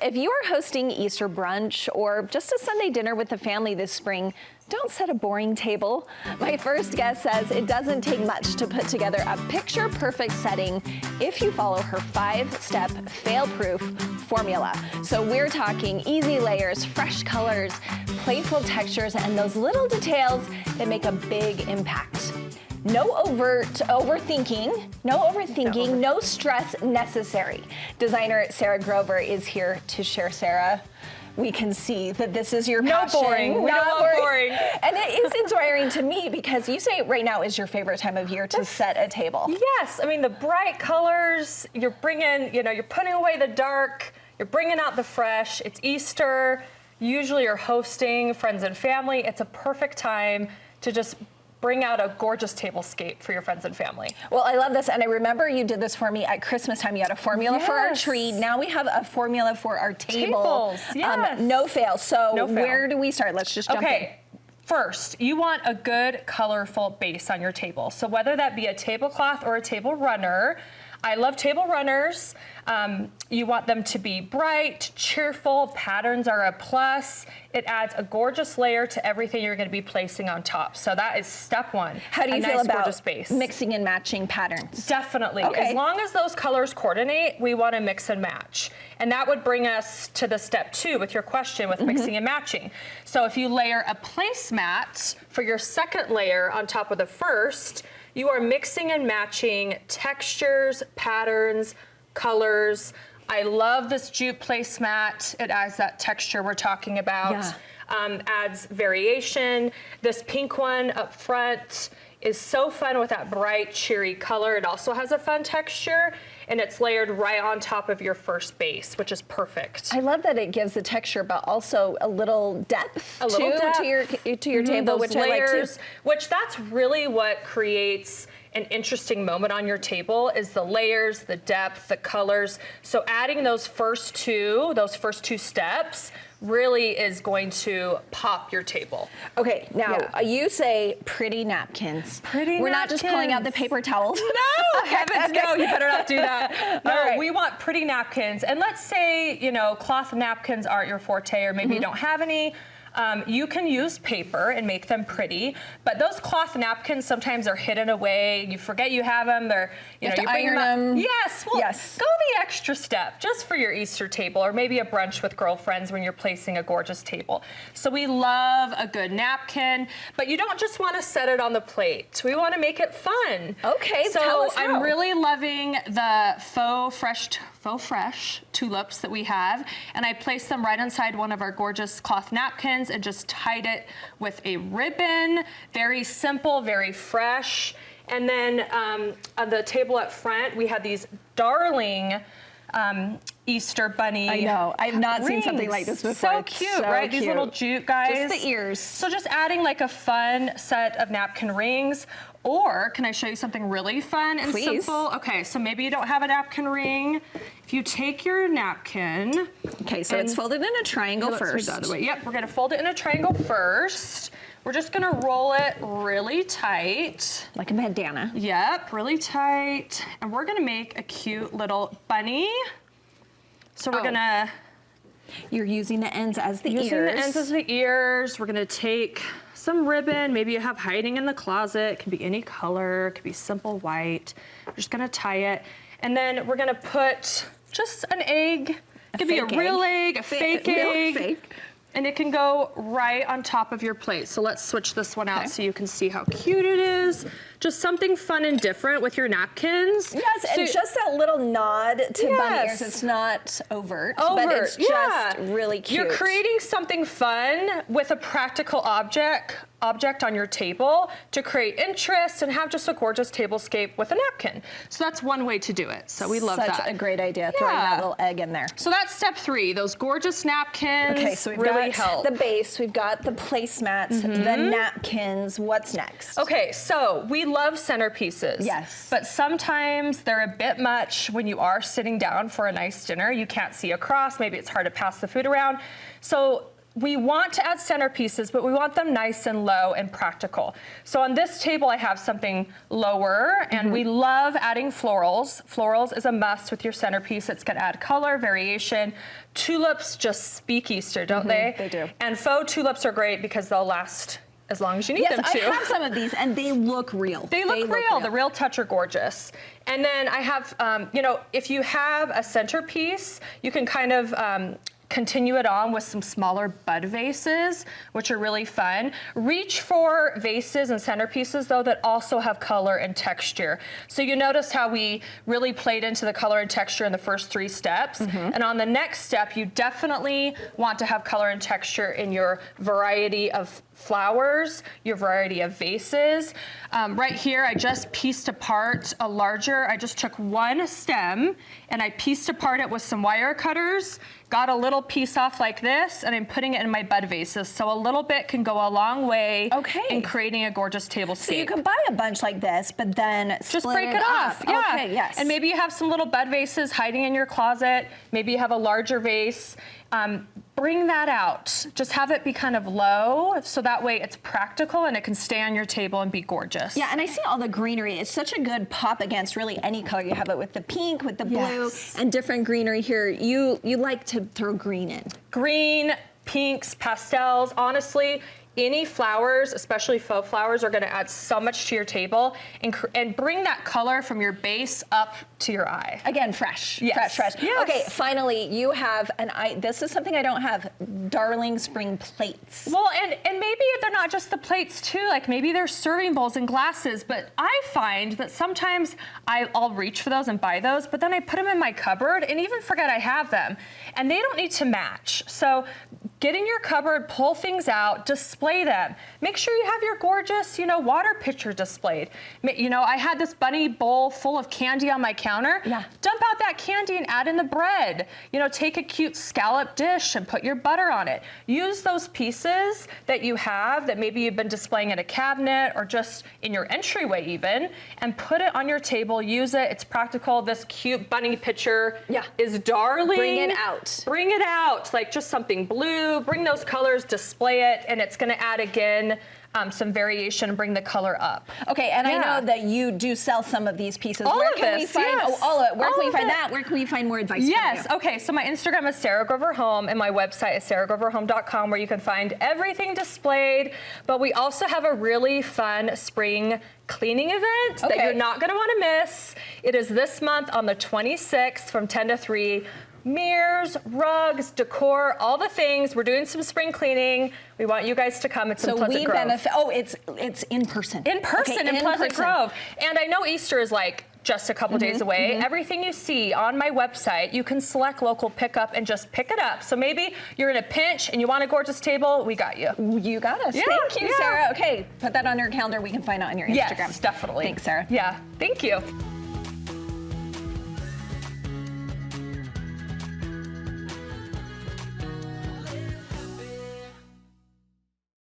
If you are hosting Easter brunch or just a Sunday dinner with the family this spring, don't set a boring table. My first guest says it doesn't take much to put together a picture-perfect setting if you follow her 5-step fail-proof formula. So we're talking easy layers, fresh colors, playful textures, and those little details that make a big impact. No overthinking, no stress necessary. Designer Sarah Grover is here to share. Sarah, we can see that this is your passion. No boring, not boring. And it is inspiring to me because you say right now is your favorite time of year to set a table. Yes, I mean the bright colors, you're bringing, you're putting away the dark, you're bringing out the fresh. It's Easter, usually you're hosting friends and family. It's a perfect time to just bring out a gorgeous tablescape for your friends and family. Well, I love this, and I remember you did this for me at Christmas time. You had a formula for our tree. Now we have a formula for our table. Tables, yes. No fail. So no fail. Where do we start? Let's just jump in. First, you want a good colorful base on your table. So whether that be a tablecloth or a table runner, I love table runners. You want them to be bright, cheerful. Patterns are a plus. It adds a gorgeous layer to everything you're going to be placing on top. So that is step one. How do you feel about gorgeous base. Mixing and matching patterns? Definitely. Okay. As long as those colors coordinate, we want to mix and match. And that would bring us to the step 2 with your question with mixing and matching. So if you layer a placemat for your second layer on top of the first, you are mixing and matching textures, patterns, colors. I love this jute placemat. It adds that texture we're talking about. Yeah. Adds variation. This pink one up front is so fun with that bright, cheery color. It also has a fun texture, and it's layered right on top of your first base, which is perfect. I love that it gives the texture, but also a little depth, to your table, which layers, I like too. Which that's really what creates an interesting moment on your table is the layers, the depth, the colors. So adding those first two steps really is going to pop your table. Okay, now you say pretty napkins. We're not just pulling out the paper towels. No, heavens no, you better not do that. No, right. We want pretty napkins. And let's say, cloth napkins aren't your forte, or maybe you don't have any. You can use paper and make them pretty, but those cloth napkins sometimes are hidden away. You forget you have them. They're, you iron them. Yes, well, go the extra step just for your Easter table, or maybe a brunch with girlfriends when you're placing a gorgeous table. So we love a good napkin, but you don't just want to set it on the plate. We want to make it fun. Okay, so tell us how. I'm really loving the faux fresh tulips that we have, and I placed them right inside one of our gorgeous cloth napkins and just tied it with a ribbon. Very simple, very fresh. And then on the table up front, we had these darling Easter bunny I know. I've not rings. Seen something like this before. So cute, right? These little jute guys. Just the ears. So just adding like a fun set of napkin rings. Or can I show you something really fun and simple? Okay, so maybe you don't have a napkin ring. If you take your napkin. Okay, so it's folded in a triangle first. Yep, we're gonna fold it in a triangle first. We're just gonna roll it really tight. Like a bandana. Yep, really tight. And we're gonna make a cute little bunny. So we're gonna... You're using the ends as the ears. Using the ends as the ears. We're gonna take some ribbon, maybe you have hiding in the closet. It can be any color, it could be simple white. We're just gonna tie it. And then we're gonna put just an egg. It could be a real egg, a fake egg. And it can go right on top of your plate. So let's switch this one out so you can see how cute it is. Just something fun and different with your napkins. Yes, and just that little nod to bunny ears. It's not overt, but it's just really cute. You're creating something fun with a practical object on your table to create interest and have just a gorgeous tablescape with a napkin. So that's one way to do it. So we love that. Such a great idea, throwing that little egg in there. So that's step 3, those gorgeous napkins. Okay, so we've got the base, we've got the placemats, the napkins. What's next? Okay, so we love centerpieces. Yes. But sometimes they're a bit much when you are sitting down for a nice dinner. You can't see across, maybe it's hard to pass the food around. So we want to add centerpieces, but we want them nice and low and practical. So on this table, I have something lower, and we love adding florals. Florals is a must with your centerpiece. It's gonna add color, variation. Tulips just speak Easter, don't they? They do. And faux tulips are great because they'll last as long as you need them to. Yes, I have some of these, and they look real. They look real. The real touch are gorgeous. And then I have, you know, if you have a centerpiece, you can kind of continue it on with some smaller bud vases, which are really fun. Reach for vases and centerpieces, though, that also have color and texture. So you notice how we really played into the color and texture in the first 3 steps. And on the next step, you definitely want to have color and texture in your variety of flowers, your variety of vases. Right here, I just pieced apart a larger, I just took 1 stem and I pieced apart it with some wire cutters, got a little piece off like this, and I'm putting it in my bud vases. So a little bit can go a long way in creating a gorgeous tablescape. So you can buy a bunch like this, but then just break it off. Yeah. Okay, yes. And maybe you have some little bud vases hiding in your closet. Maybe you have a larger vase. Bring that out. Just have it be kind of low, so that way it's practical and it can stay on your table and be gorgeous. Yeah, and I see all the greenery. It's such a good pop against really any color. You have it with the pink, with the blue, and different greenery here. You like to throw green in. Green, pinks, pastels, honestly, any flowers, especially faux flowers, are gonna add so much to your table and bring that color from your base up to your eye. Again, fresh, Yes. fresh. Yes. Okay, finally, you have, this is something I don't have, darling spring plates. Well, and maybe they're not just the plates too, like maybe they're serving bowls and glasses, but I find that sometimes I'll reach for those and buy those, but then I put them in my cupboard and even forget I have them. And they don't need to match. So get in your cupboard, pull things out, display them. Make sure you have your gorgeous, you know, water pitcher displayed. You know, I had this bunny bowl full of candy on my counter. Yeah. Dump out that candy and add in the bread. You know, take a cute scallop dish and put your butter on it. Use those pieces that you have that maybe you've been displaying in a cabinet or just in your entryway even, and put it on your table, use it. It's practical. This cute bunny pitcher is darling. Bring it out. Bring it out, like just something blue, bring those colors, display it, and it's gonna add again some variation and bring the color up. Okay, and I know that you do sell some of these pieces. All Where of can we this, find yes. all of it? Where All can we of find it. that? Where can we find more advice Yes, from you? okay, so my Instagram is Sarah Grover Home and my website is sarahgroverhome.com, where you can find everything displayed. But we also have a really fun spring cleaning event that you're not gonna wanna miss. It is this month on the 26th from 10 to 3. Mirrors, rugs, decor, all the things. We're doing some spring cleaning. We want you guys to come. It's in Pleasant Grove. It's in person. In person in Pleasant Grove. And I know Easter is like just a couple days away. Everything you see on my website, you can select local pickup and just pick it up. So maybe you're in a pinch and you want a gorgeous table, we got you. You got us. Yeah, Thank you, Sarah. Okay, put that on your calendar. We can find it on your Instagram. Yes, definitely. Thanks, Sarah. Yeah, thank you.